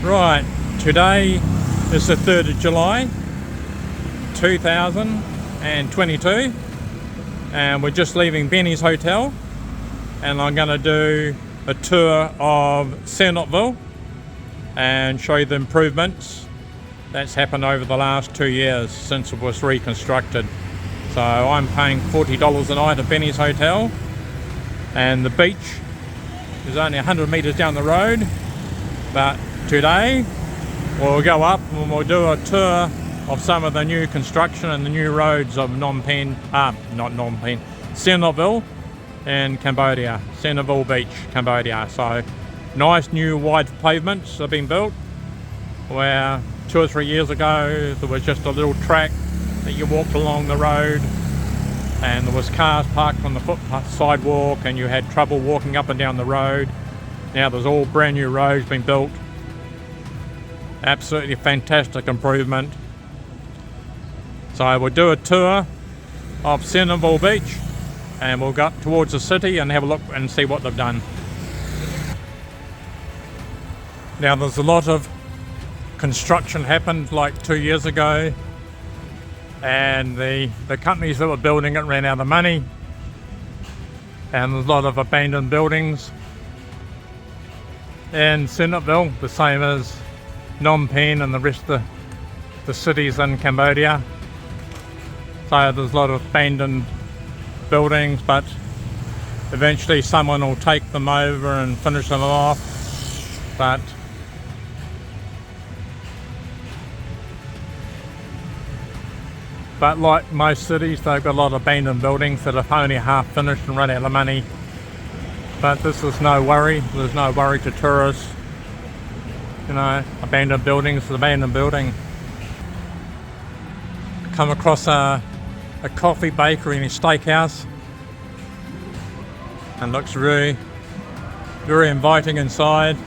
Right, today is the 3rd of July 2022 and we're just leaving Benny's Hotel and I'm going to do a tour of Sihanoukville and show you the improvements that's happened over the last 2 years since it was reconstructed. So I'm paying $40 a night at Benny's Hotel and the beach is only 100 metres down the road, but today we'll go up and we'll do a tour of some of the new construction and the new roads of Sihanoukville in Cambodia, Centerville Beach, Cambodia. So nice new wide pavements have been built where 2 or 3 years ago there was just a little track that you walked along the road and there was cars parked on the footpath sidewalk and you had trouble walking up and down the road. Now there's all brand new roads being built. Absolutely fantastic improvement. So we'll do a tour of Centerville Beach and we'll go up towards the city and have a look and see what they've done. Now there's a lot of construction happened like 2 years ago and the companies that were building it ran out of money and there's a lot of abandoned buildings in Sihanoukville, the same as Phnom Penh and the rest of the cities in Cambodia. So there's a lot of abandoned buildings, but eventually someone will take them over and finish them off. But like most cities, they've got a lot of abandoned buildings that are only half finished and run out of money. But this is no worry. There's no worry to tourists. You know, abandoned buildings is abandoned building. Come across a coffee bakery and a steakhouse, and looks very, very inviting inside.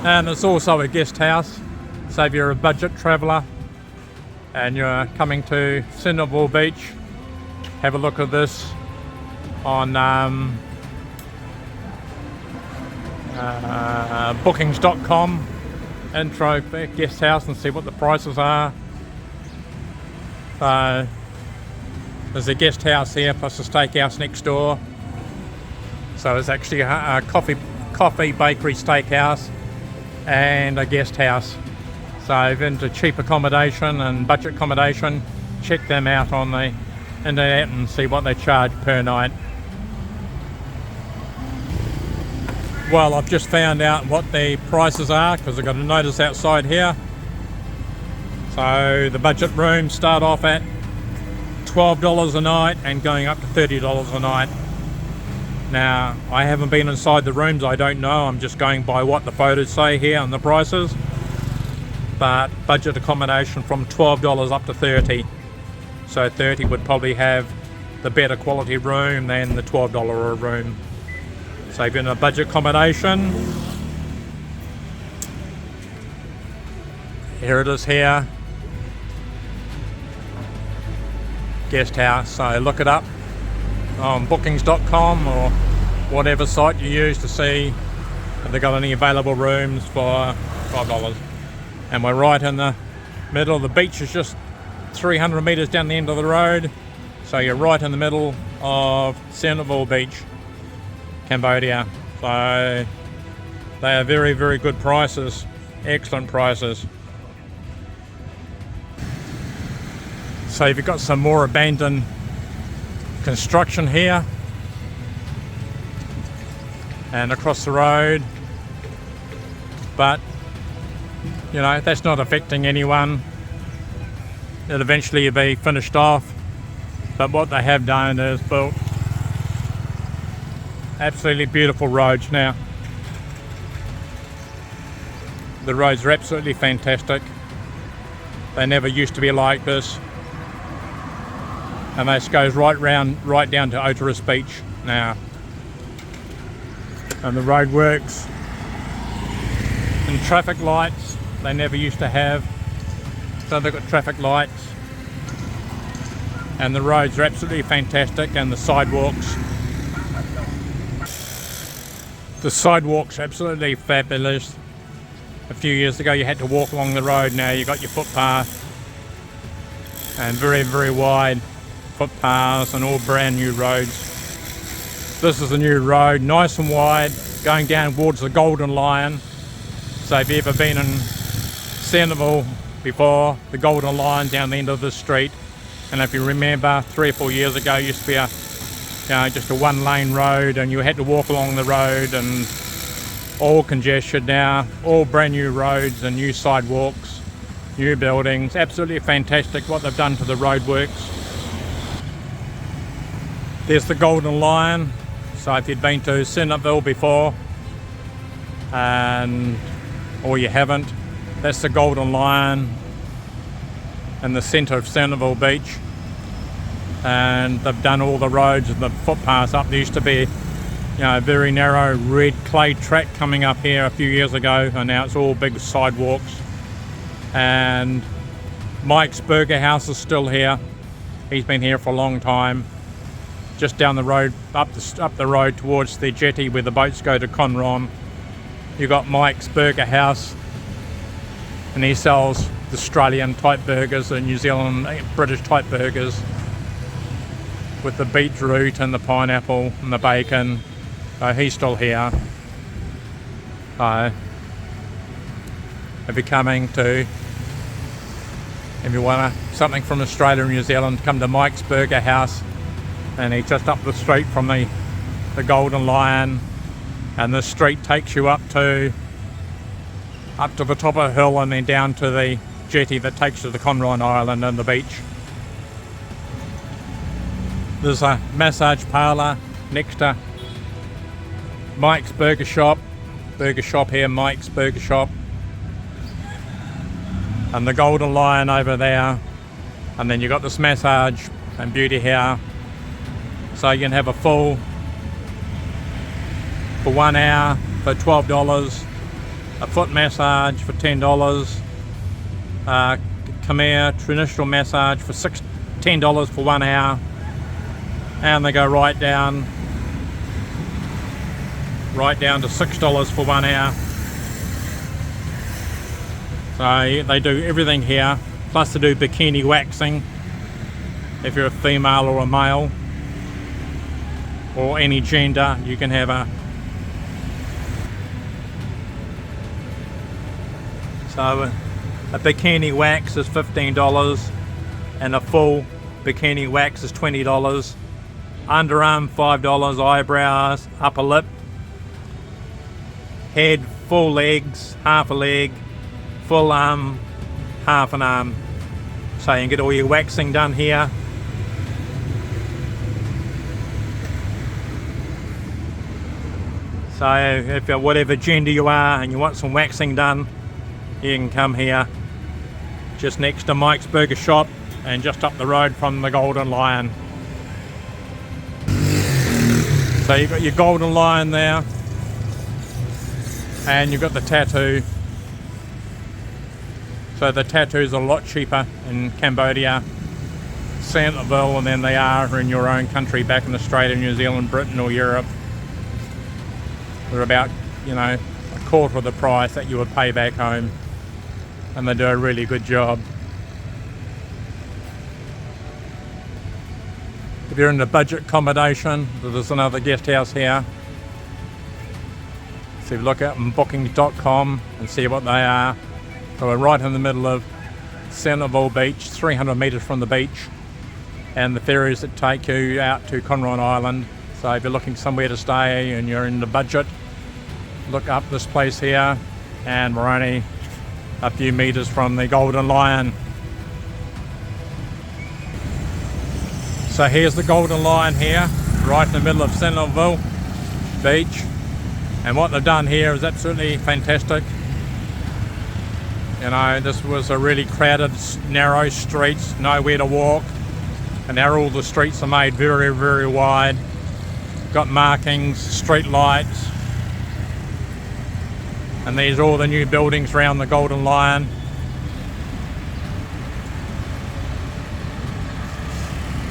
And it's also a guest house, so if you're a budget traveller and you're coming to Sihanoukville Beach, have a look at this on bookings.com. Intro guest house and see what the prices are. So there's a guest house here plus a steakhouse next door. So it's actually a coffee bakery steakhouse and a guest house. So if you're into cheap accommodation and budget accommodation, check them out on the internet and see what they charge per night. Well, I've just found out what the prices are because I've got a notice outside here. So the budget rooms start off at $12 a night and going up to $30 a night. Now, I haven't been inside the rooms, I don't know, I'm just going by what the photos say here and the prices. But budget accommodation from $12 up to $30. So $30 would probably have the better quality room than the $12 a room. So if you're in a budget accommodation, here it is here. Guest house, so look it up on bookings.com or whatever site you use to see if they've got any available rooms for $5. And we're right in the middle. The beach is just 300 metres down the end of the road, so you're right in the middle of Sihanoukville Beach, Cambodia. So they are very, very good prices, excellent prices. So you've got some more abandoned construction here and across the road, but you know, that's not affecting anyone. It'll eventually be finished off, but what they have done is built absolutely beautiful roads now. The roads are absolutely fantastic. They never used to be like this. And this goes right down to Ochheuteal Beach now. And the roadworks and traffic lights they never used to have. So they've got traffic lights. And the roads are absolutely fantastic, and the sidewalks. The sidewalks absolutely fabulous. A few years ago you had to walk along the road. Now you got your footpath, and very, very wide footpaths and all brand new roads. This is a new road, nice and wide, going down towards the Golden Lion. So if you've ever been in Centerville before, the Golden Lion down the end of the street. And if you remember, 3 or 4 years ago, it used to be just a one-lane road, and you had to walk along the road, and all congested now, all brand new roads and new sidewalks, new buildings. Absolutely fantastic what they've done to the roadworks. There's the Golden Lion. So if you'd been to Centerville before, or you haven't, that's the Golden Lion in the centre of Centerville Beach. And they've done all the roads and the footpaths up. There used to be a very narrow red clay track coming up here a few years ago, and now it's all big sidewalks. And Mike's Burger House is still here. He's been here for a long time. Just down the road, up the road towards the jetty where the boats go to Rong. You've got Mike's Burger House, and he sells Australian type burgers and New Zealand, British type burgers with the beetroot and the pineapple and the bacon. So he's still here. If you want something from Australia and New Zealand, come to Mike's Burger House. And he's just up the street from the Golden Lion, and the street takes you up to the top of a hill, and then down to the jetty that takes you to the Conroy Island and the beach. There's a massage parlour next to Mike's Burger Shop here, Mike's Burger Shop, and the Golden Lion over there, and then you've got this massage and beauty here. So you can have a full for 1 hour for $12, a foot massage for $10, Khmer traditional massage for $10 for 1 hour, and they go right down to $6 for 1 hour. So they do everything here, plus they do bikini waxing if you're a female or a male, or any gender. You can have a bikini wax is $15, and a full bikini wax is $20. Underarm $5, eyebrows, upper lip, head, full legs, half a leg, full arm, half an arm. So you can get all your waxing done here. So if you're whatever gender you are and you want some waxing done, you can come here, just next to Mike's Burger Shop and just up the road from the Golden Lion. So you've got your Golden Lion there, and you've got the tattoo. So the tattoos are a lot cheaper in Cambodia, Centerville, than they are in your own country back in Australia, New Zealand, Britain or Europe. They're about, a quarter of the price that you would pay back home, and they do a really good job. If you're in the budget accommodation, there's another guest house here. So if you look at bookings.com and see what they are. So we're right in the middle of Centerville Beach, 300 metres from the beach, and the ferries that take you out to Conroy Island. So if you're looking somewhere to stay and you're in the budget, look up this place here, and we're only a few metres from the Golden Lion. So here's the Golden Lion here, right in the middle of Centerville Beach, and what they've done here is absolutely fantastic. This was a really crowded, narrow streets, nowhere to walk, and now all the streets are made very, very wide. Got markings, street lights, and these are all the new buildings around the Golden Lion.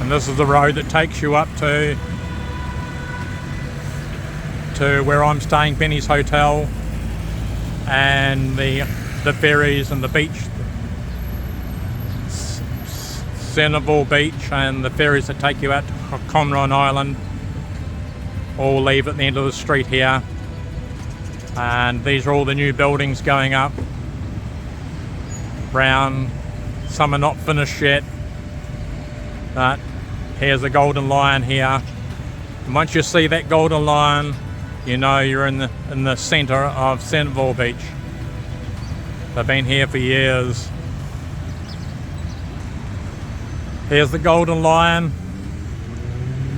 And this is the road that takes you up to where I'm staying, Benny's Hotel. and the ferries and the beach, Centerville Beach, and the ferries that take you out to Conron Island all leave at the end of the street here. And these are all the new buildings going up. Brown, some are not finished yet, but here's the Golden Lion here. And once you see that Golden Lion, you know you're in the centre of Centerville Beach. They've been here for years. Here's the Golden Lion,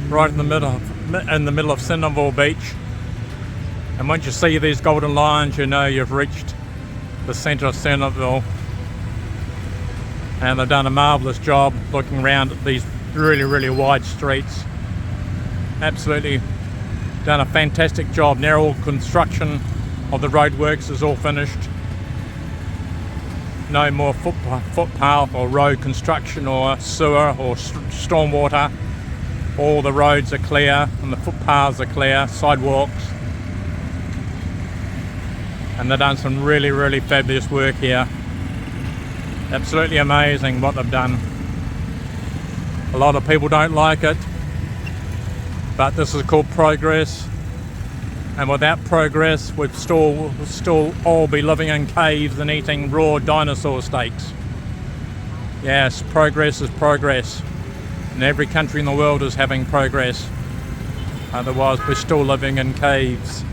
right in the middle of Centerville Beach. And once you see these golden lions, you know you've reached the centre of Centerville. And they've done a marvellous job looking around at these really, really wide streets. Absolutely done a fantastic job. Now all construction of the roadworks is all finished. No more footpath or road construction or sewer or stormwater. All the roads are clear and the footpaths are clear, sidewalks. And they've done some really, really fabulous work here. Absolutely amazing what they've done. A lot of people don't like it, but this is called progress. And without progress, we'd still all be living in caves and eating raw dinosaur steaks. Yes, progress is progress. And every country in the world is having progress. Otherwise, we're still living in caves.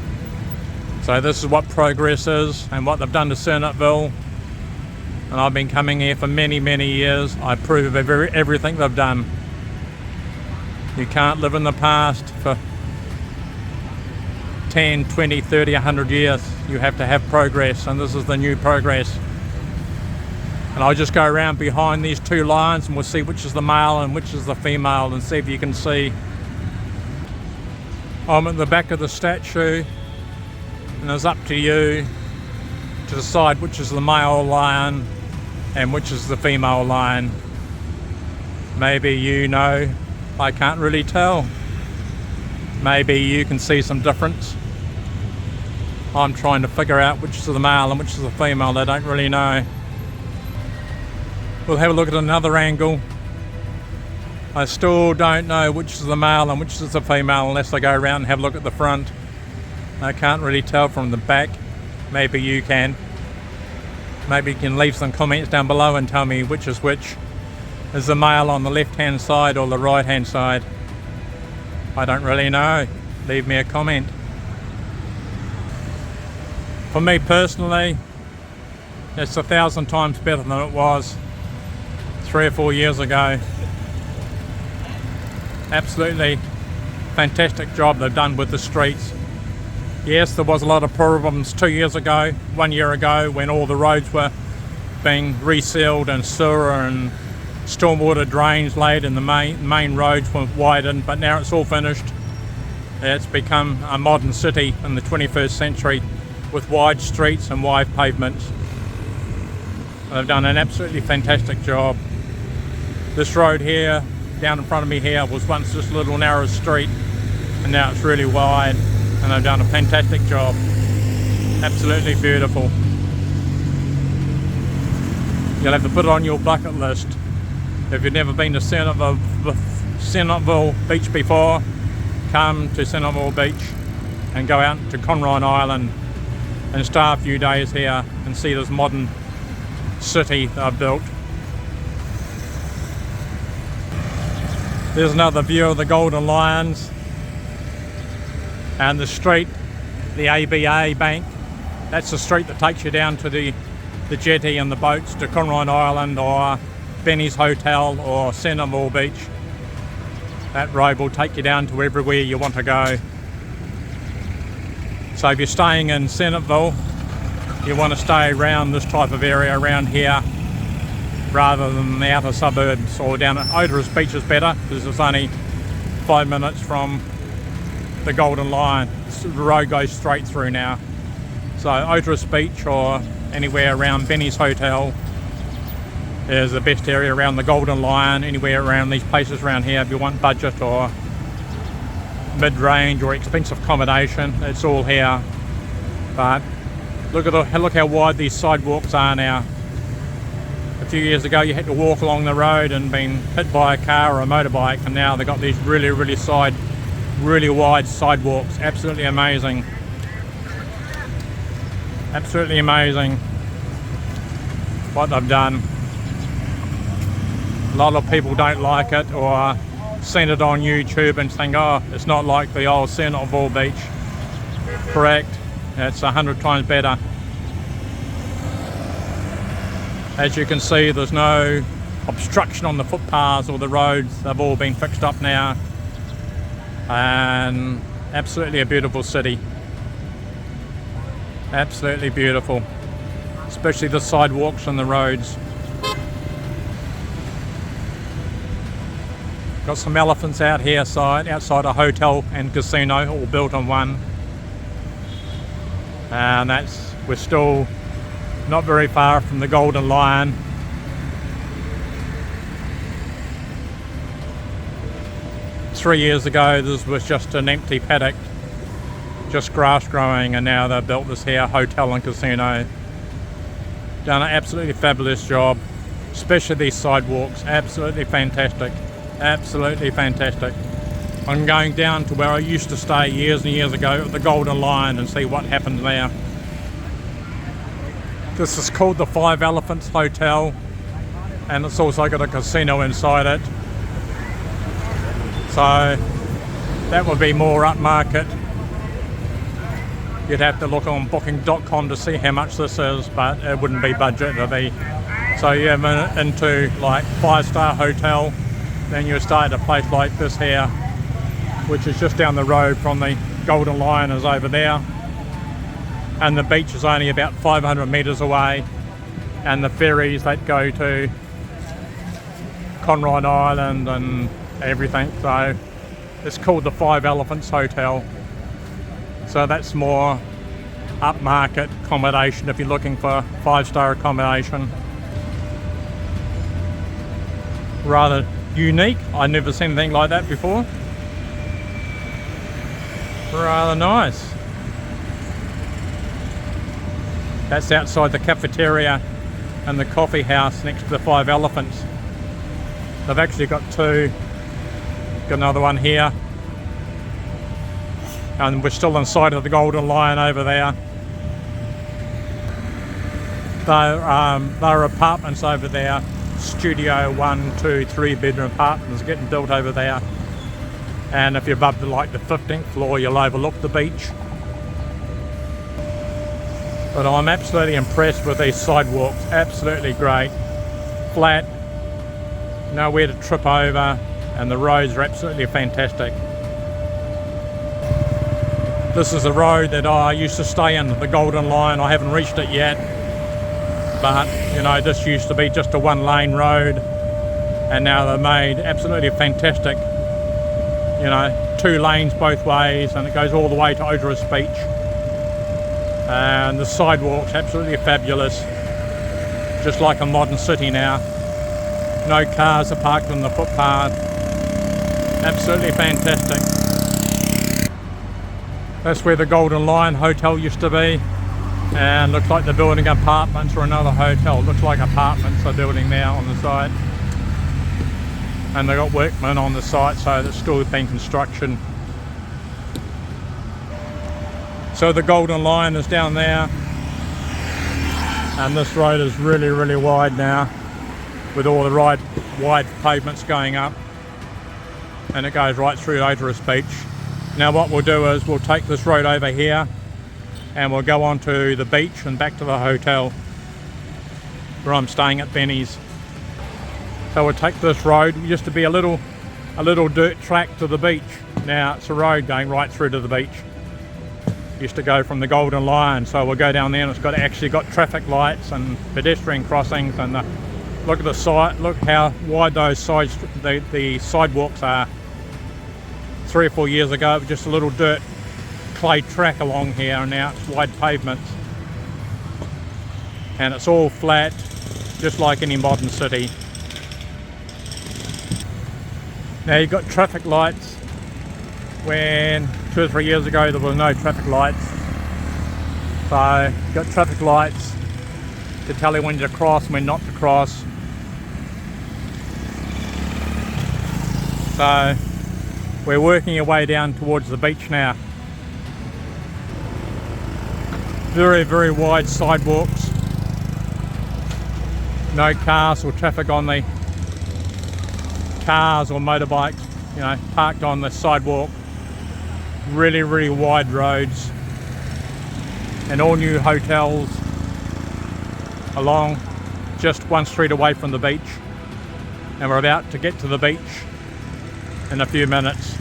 So this is what progress is and what they've done to Sihanoukville. And I've been coming here for many, many years. I approve of everything they've done. You can't live in the past for 10, 20, 30, 100 years. You have to have progress, and this is the new progress. And I'll just go around behind these two lions and we'll see which is the male and which is the female, and see if you can see. I'm at the back of the statue, and it's up to you to decide which is the male lion and which is the female lion. Maybe you know, I can't really tell. Maybe you can see some difference. I'm trying to figure out which is the male and which is the female. I don't really know. We'll have a look at another angle. I still don't know which is the male and which is the female unless I go around and have a look at the front. I can't really tell from the back. Maybe you can. Maybe you can leave some comments down below and tell me which is which. Is the male on the left hand side or the right hand side? I don't really know. Leave me a comment. For me personally, it's 1,000 times better than it was 3 or 4 years ago. Absolutely fantastic job they've done with the streets. Yes, there was a lot of problems 2 years ago, 1 year ago, when all the roads were being resealed and sewer and stormwater drains laid and the main roads were widened, but now it's all finished. It's become a modern city in the 21st century with wide streets and wide pavements. They've done an absolutely fantastic job. This road here, down in front of me here, was once just a little narrow street, and now it's really wide, and they've done a fantastic job. Absolutely beautiful. You'll have to put it on your bucket list. If you've never been to Sihanoukville Beach before, come to Sihanoukville Beach and go out to Conron Island and stay a few days here and see this modern city they've built. There's another view of the Golden Lions and the street, the ABA Bank. That's the street that takes you down to the jetty and the boats to Conron Island or Benny's Hotel or Centerville Beach. That road will take you down to everywhere you want to go. So if you're staying in Centerville, you want to stay around this type of area around here rather than the outer suburbs, or down at Ochheuteal Beach is better because it's only 5 minutes from the Golden Lion. The road goes straight through now. So Ochheuteal Beach or anywhere around Benny's Hotel is the best area around the Golden Lion. Anywhere around these places around here, if you want budget or mid-range or expensive accommodation, it's all here. But Look how wide these sidewalks are now. A few years ago you had to walk along the road and been hit by a car or a motorbike, and now they've got these really wide sidewalks. Absolutely amazing. Absolutely amazing what they've done. A lot of people don't like it, or seen it on YouTube and think, oh, it's not like the old Sihanoukville beach. Correct, it's 100 times better. As you can see, there's no obstruction on the footpaths or the roads. They've all been fixed up now, and absolutely a beautiful city. Absolutely beautiful, especially the sidewalks and the roads. Got some elephants out here outside a hotel and casino, all built on one. And we're still not very far from the Golden Lion. Three years ago this was just an empty paddock, just grass growing, and now they've built this here hotel and casino. Done an absolutely fabulous job, especially these sidewalks. Absolutely fantastic. Absolutely fantastic. I'm going down to where I used to stay years and years ago at the Golden Lion and see what happened there. This is called the Five Elephants Hotel, and it's also got a casino inside it. So that would be more upmarket. You'd have to look on booking.com to see how much this is, but it wouldn't be budget. It'd be, so you're into like 5-star hotel, then you start at a place like this here, which is just down the road from the Golden Lion is over there, and the beach is only about 500 metres away, and the ferries that go to Conrod Island and everything. So it's called the Five Elephants Hotel. So that's more upmarket accommodation if you're looking for 5-star accommodation. Rather unique. I've never seen anything like that before. Rather nice. That's outside the cafeteria and the coffee house next to the Five Elephants. They've actually got two. Got another one here. And we're still inside of the Golden Lion over there. There are apartments over there. Studio 1, 2, 3 bedroom apartments getting built over there. And if you're above the 15th floor, you'll overlook the beach. But I'm absolutely impressed with these sidewalks. Absolutely great. Flat, nowhere to trip over, and the roads are absolutely fantastic. This is the road that I used to stay in, the Golden Lion. I haven't reached it yet, but you know, this used to be just a 1-lane road, and now they've made absolutely fantastic, you know, 2 lanes both ways, and it goes all the way to Ochheuteal Beach. And the sidewalks absolutely fabulous, just like a modern city now. No cars are parked on the footpath. Absolutely fantastic. That's where the Golden Lion Hotel used to be, and looks like they're building apartments or another hotel. Looks like apartments they're building now on the site, and they've got workmen on the site, so there's still been construction. So the Golden Lion is down there, and this road is really wide now, with all the wide pavements going up, and it goes right through Ochheuteal Beach. Now what we'll do is we'll take this road over here, and we'll go on to the beach and back to the hotel where I'm staying at Benny's. So we'll take this road. It used to be a little dirt track to the beach. Now it's a road going right through to the beach. Used to go from the Golden Lion, so we'll go down there, and it's actually got traffic lights and pedestrian crossings, and look at the site. Look how wide those the sidewalks are. 3 or 4 years ago it was just a little dirt clay track along here, and now it's wide pavements, and it's all flat, just like any modern city. Now you've got traffic lights, when 2 or 3 years ago there were no traffic lights. So got traffic lights to tell you when to cross and when not to cross. So we're working our way down towards the beach now. Very, very wide sidewalks. No cars or traffic on the cars or motorbikes, you know, parked on the sidewalk. Really, really wide roads. And all new hotels along just one street away from the beach. And we're about to get to the beach in a few minutes.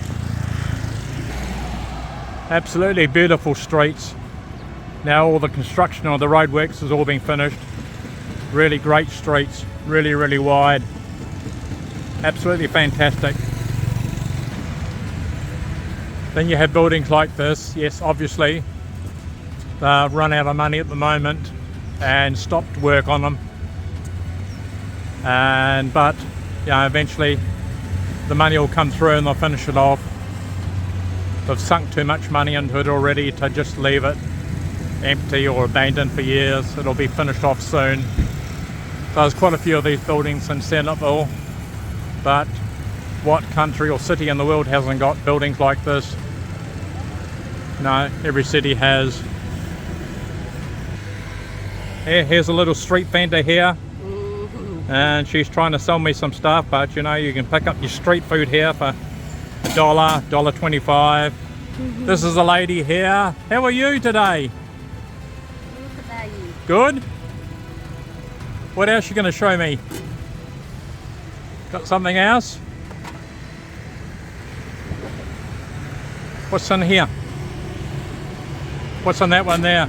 Absolutely beautiful streets. Now all the construction on the roadworks has all been finished. Really great streets, really, really wide. Absolutely fantastic. Then you have buildings like this. Yes, obviously they've run out of money at the moment and stopped work on them. But you know, eventually the money will come through and they'll finish it off. They've sunk too much money into it already to just leave it empty or abandoned for years. It'll be finished off soon. So there's quite a few of these buildings in Sihanoukville, but what country or city in the world hasn't got buildings like this? No, every city has. Here's a little street vendor here, and she's trying to sell me some stuff, but you know, you can pick up your street food here for $1, $1.25. This is a lady here. How are you today? Good? What else are you going to show me? Got something else? What's in here? What's on that one there?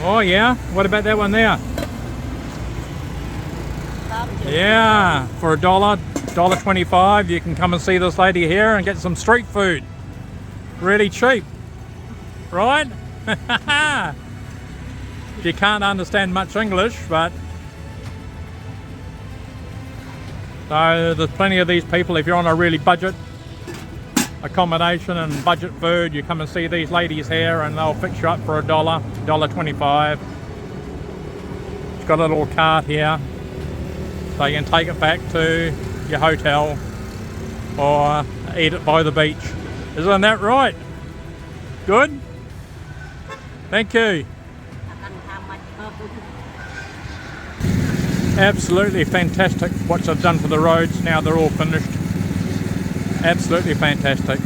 Oh yeah, what about that one there? Yeah, for $1, $1.25 you can come and see this lady here and get some street food. Really cheap, right? You can't understand much English, but so there's plenty of these people. If you're on a really budget accommodation and budget food, you come and see these ladies here and they'll fix you up for $1, $1.25. It's got a little cart here, so you can take it back to your hotel or eat it by the beach. Isn't that right? Good? Thank you. Absolutely fantastic what they've done for the roads. Now they're all finished. Absolutely fantastic.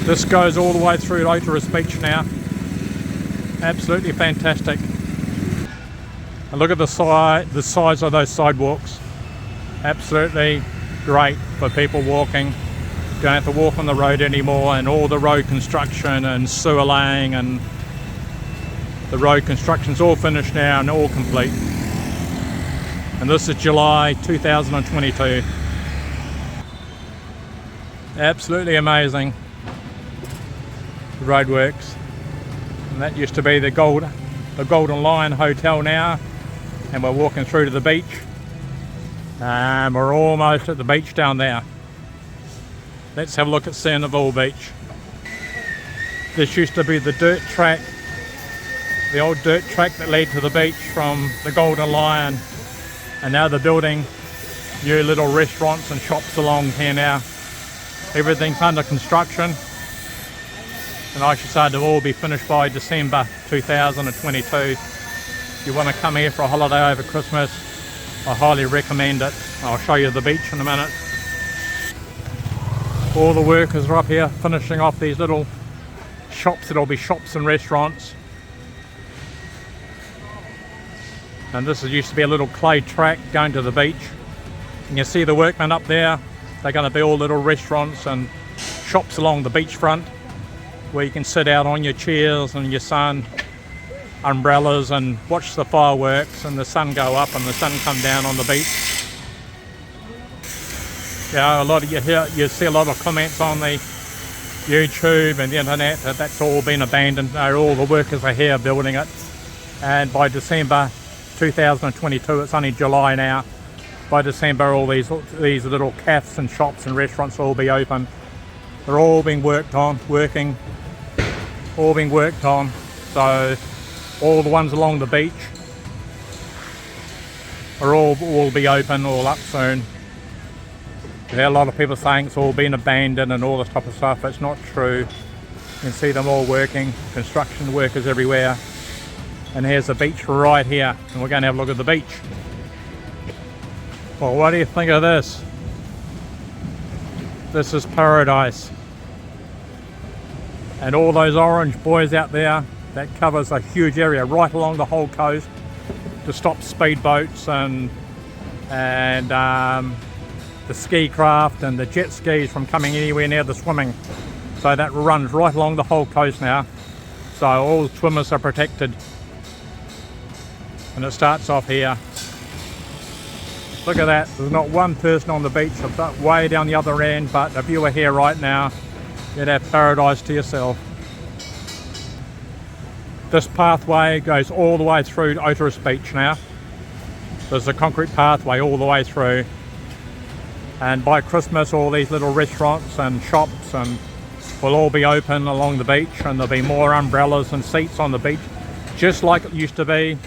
This goes all the way through Ochheuteal Beach now. Absolutely fantastic. And look at the size of those sidewalks. Absolutely great for people walking. Don't have to walk on the road anymore, and all the road construction and sewer laying and the road construction's all finished now and all complete. And this is July 2022. Absolutely amazing. The Roadworks. And that used to be the Golden Lion Hotel now. And we're walking through to the beach. And we're almost at the beach down there. Let's have a look at Centerville Beach. This used to be the dirt track, the old dirt track that led to the beach from the Golden Lion, and now they're building new little restaurants and shops along here now. Everything's under construction, and I should say they'll all be finished by December 2022. If you want to come here for a holiday over Christmas, I highly recommend it. I'll show you the beach in a minute. All the workers are up here finishing off these little shops that'll be shops and restaurants. And this used to be a little clay track going to the beach. And you see the workmen up there. They're going to be all little restaurants and shops along the beachfront where you can sit out on your chairs and your sun umbrellas and watch the fireworks and the sun go up and the sun come down on the beach. Yeah, you see a lot of comments on the YouTube and the internet that that's all been abandoned. All the workers are here building it, and by December 2022, it's only July now. By December, all these little cafes and shops and restaurants will all be open. They're all being worked on, working all being worked on. So all the ones along the beach are all will be open, all up soon. There are a lot of people saying it's all been abandoned and all this type of stuff. It's not true. You can see them all working, construction workers everywhere. And here's the beach right here, and we're going to have a look at the beach. Well, what do you think of this? This is paradise. And all those orange buoys out there, that covers a huge area right along the whole coast to stop speedboats and the ski craft and the jet skis from coming anywhere near the swimming. So that runs right along the whole coast now. So all swimmers are protected. And it starts off here. Look at that, there's not one person on the beach, way down the other end, but if you were here right now, you'd have paradise to yourself. This pathway goes all the way through to Ochheuteal Beach now. There's a concrete pathway all the way through. And by Christmas, all these little restaurants and shops and will all be open along the beach, and there'll be more umbrellas and seats on the beach, just like it used to be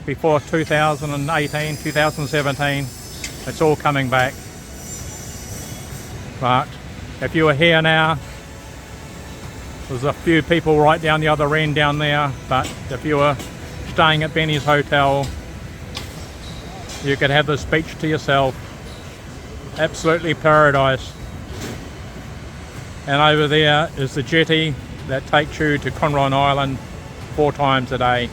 before 2018, 2017. It's all coming back. But if you were here now, there's a few people right down the other end down there, but if you were staying at Benny's Hotel, you could have this beach to yourself. Absolutely paradise. And over there is the jetty that takes you to Conron Island 4 times a day.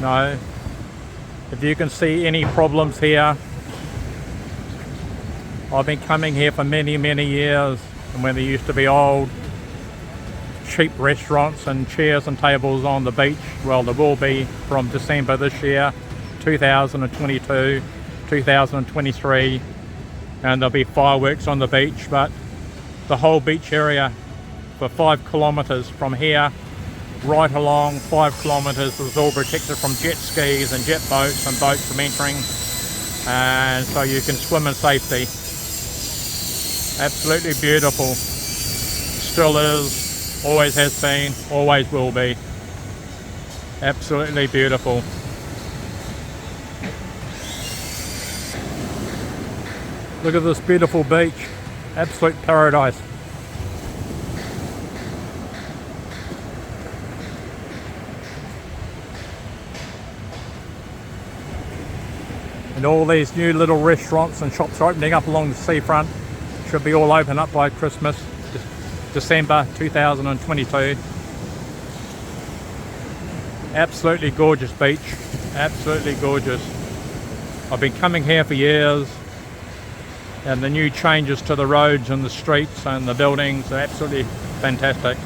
No, if you can see any problems here, I've been coming here for many years, and when there used to be old cheap restaurants and chairs and tables on the beach, well, there will be from December this year, 2022, 2023, and there'll be fireworks on the beach. But the whole beach area for 5 kilometres from here right along 5 kilometres is all protected from jet skis and jet boats and boats from entering, and so you can swim in safety. Absolutely beautiful. Still is, always has been, always will be. Absolutely beautiful. Look at this beautiful beach. Absolute paradise. And all these new little restaurants and shops are opening up along the seafront. Should be all open up by Christmas, December 2022. Absolutely gorgeous beach. Absolutely gorgeous. I've been coming here for years, and the new changes to the roads and the streets and the buildings are absolutely fantastic.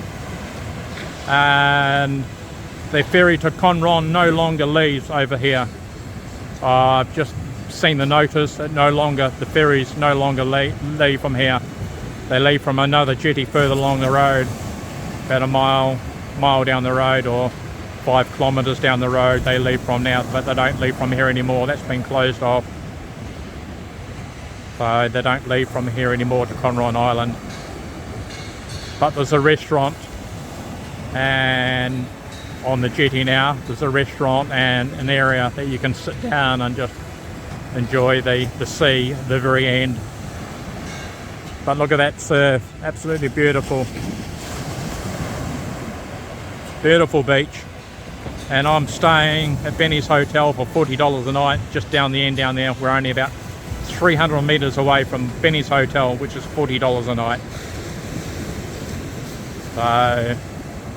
And the ferry to Conron no longer leaves over here. I've just seen the notice that the ferries no longer leave from here. They leave from another jetty further along the road, about a mile down the road, or 5 kilometres down the road they leave from now, but they don't leave from here anymore. That's been closed off. So they don't leave from here anymore to Conron Island. But there's a restaurant, and on the jetty now there's a restaurant and an area that you can sit down and just enjoy the sea at the very end. But look at that surf, absolutely beautiful. Beautiful beach. And I'm staying at Benny's Hotel for $40 a night, just down the end down there. We're only about 300 metres away from Benny's Hotel, which is $40 a night. So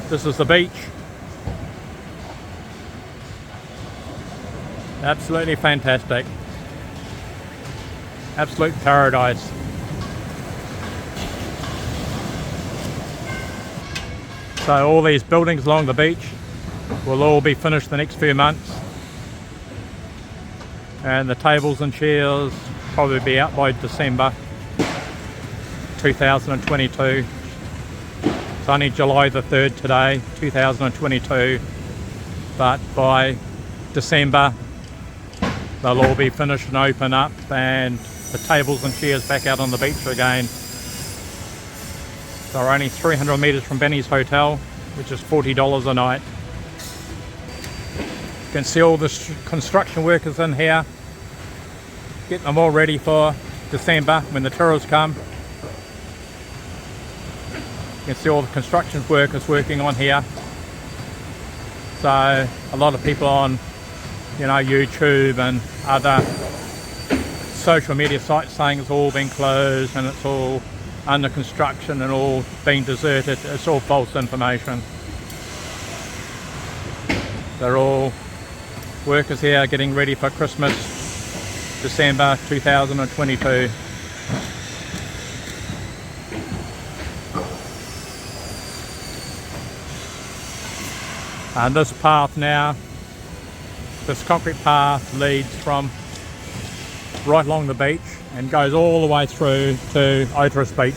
this is the beach. Absolutely fantastic. Absolute paradise. So all these buildings along the beach will all be finished the next few months, and the tables and chairs probably be out by December 2022. It's only July the 3rd today, 2022, but by December they'll all be finished and open up, and the tables and chairs back out on the beach again. So we're only 300 metres from Benny's Hotel, which is $40 a night. You can see all the construction workers in here, getting them all ready for December when the tourists come. You can see all the construction workers working on here. So a lot of people on, YouTube and other social media sites saying it's all been closed and it's all under construction and all being deserted. It's all false information. They're all workers here getting ready for Christmas, December 2022. And this path now, this concrete path leads from right along the beach and goes all the way through to Ochheuteal Beach.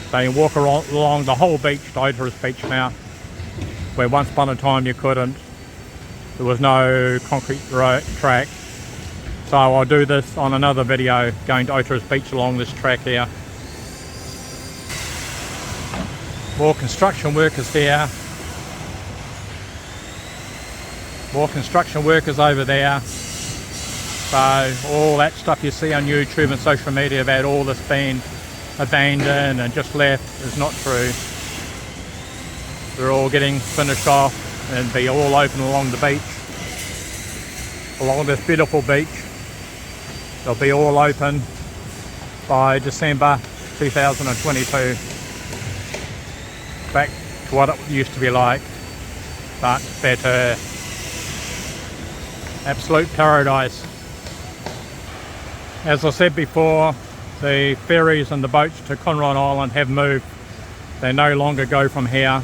So you walk along the whole beach to Ochheuteal Beach now, where once upon a time you couldn't. There was no concrete track. So I'll do this on another video, going to Ochheuteal Beach along this track here. More construction workers here. More construction workers over there. So all that stuff you see on YouTube and social media about all this being abandoned and just left is not true. They're all getting finished off and be all open along the beach. Along this beautiful beach. They'll be all open by December 2022. Back to what it used to be like, but better. Absolute paradise. As I said before, the ferries and the boats to Conron Island have moved. They no longer go from here.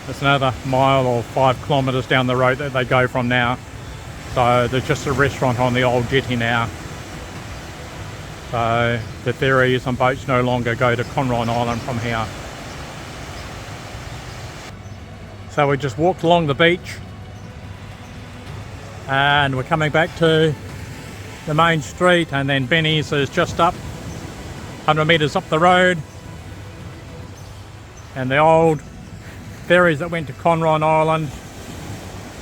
It's another mile or 5 kilometres down the road that they go from now. So there's just a restaurant on the old jetty now. So the ferries and boats no longer go to Conron Island from here. So we just walked along the beach and we're coming back to the main street, and then Benny's is just up 100 metres up the road, and the old ferries that went to Conron Island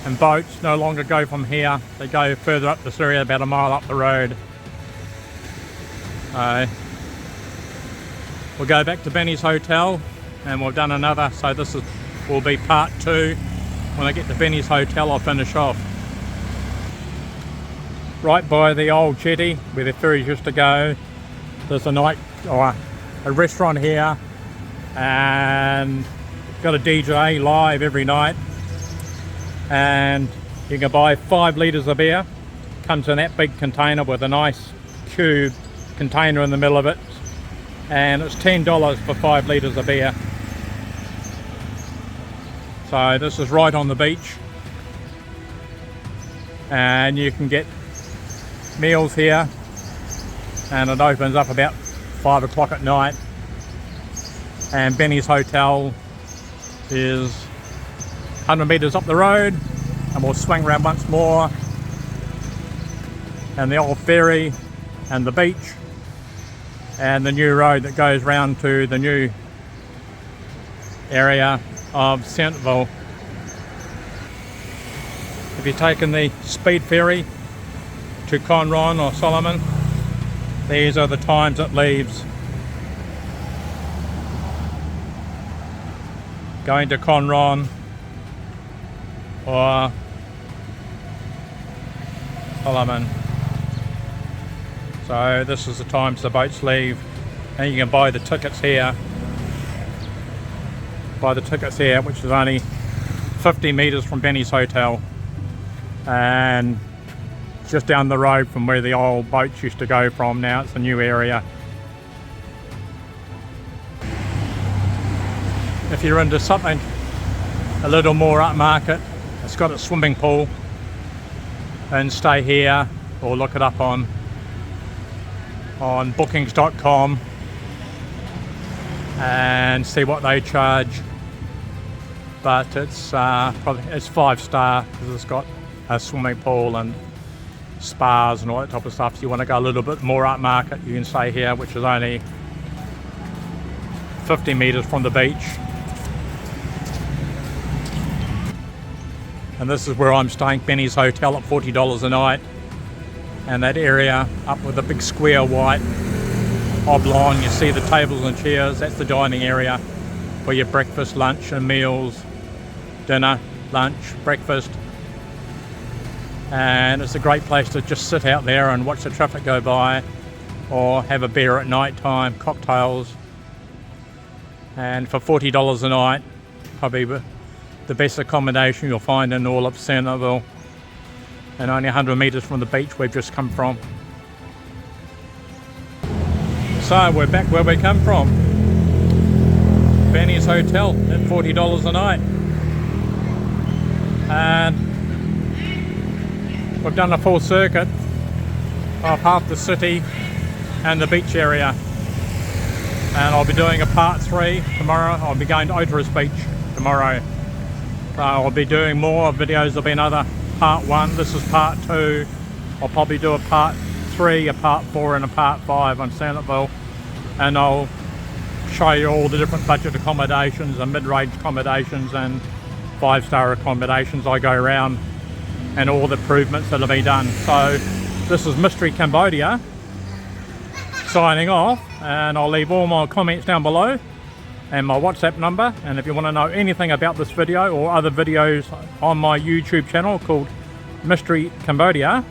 and boats no longer go from here. They go further up this area, about a mile up the road. We'll go back to Benny's Hotel and we've done another, so this will be part 2. When I get to Benny's Hotel I'll finish off. Right by the old jetty where the ferries used to go, there's a restaurant here, and got a DJ live every night, and you can buy 5 litres of beer. Comes in that big container with a nice cube container in the middle of it, and it's $10 for 5 litres of beer. So this is right on the beach, and you can get meals here, and it opens up about 5 o'clock at night. And Benny's Hotel is 100 metres up the road, and we'll swing around once more, and the old ferry and the beach and the new road that goes round to the new area of Centerville. If you're taking the speed ferry to Conron or Solomon, these are the times it leaves. Going to Conron or Solomon. So this is the times the boats leave, and you can buy the tickets here. Buy the tickets here, which is only 50 metres from Benny's Hotel, and just down the road from where the old boats used to go from. Now it's a new area. If you're into something a little more upmarket, it's got a swimming pool, and stay here or look it up on bookings.com and see what they charge. But it's probably 5-star because it's got a swimming pool and spas and all that type of stuff. If you want to go a little bit more upmarket, you can stay here, which is only 50 meters from the beach. And this is where I'm staying, Benny's Hotel at $40 a night. And that area up with the big square white oblong, you see the tables and chairs, that's the dining area for your breakfast, lunch and meals, dinner, lunch, breakfast. And it's a great place to just sit out there and watch the traffic go by, or have a beer at night time, cocktails. And for $40 a night, probably the best accommodation you'll find in all of Centerville, and only 100 meters from the beach we've just come from. So we're back where we come from. Benny's Hotel at $40 a night. And we've done a full circuit of half the city and the beach area. And I'll be doing a part 3 tomorrow. I'll be going to Ochheuteal Beach tomorrow. So I'll be doing more videos. There'll be another part 1. This is part 2. I'll probably do a part 3, a part 4 and a part 5 on Centerville. And I'll show you all the different budget accommodations and mid-range accommodations and 5-star accommodations I go around, and all the improvements that have been done. So this is Mystery Cambodia signing off, and I'll leave all my comments down below and my WhatsApp number. And if you want to know anything about this video or other videos on my YouTube channel called Mystery Cambodia,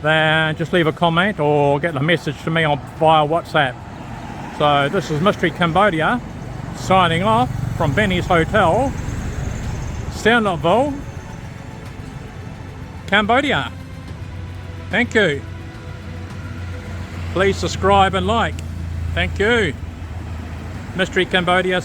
then just leave a comment or get a message to me via WhatsApp. So this is Mystery Cambodia signing off from Benny's Hotel, Sihanoukville, Cambodia. Thank you. Please subscribe and like. Thank you. Mystery Cambodia.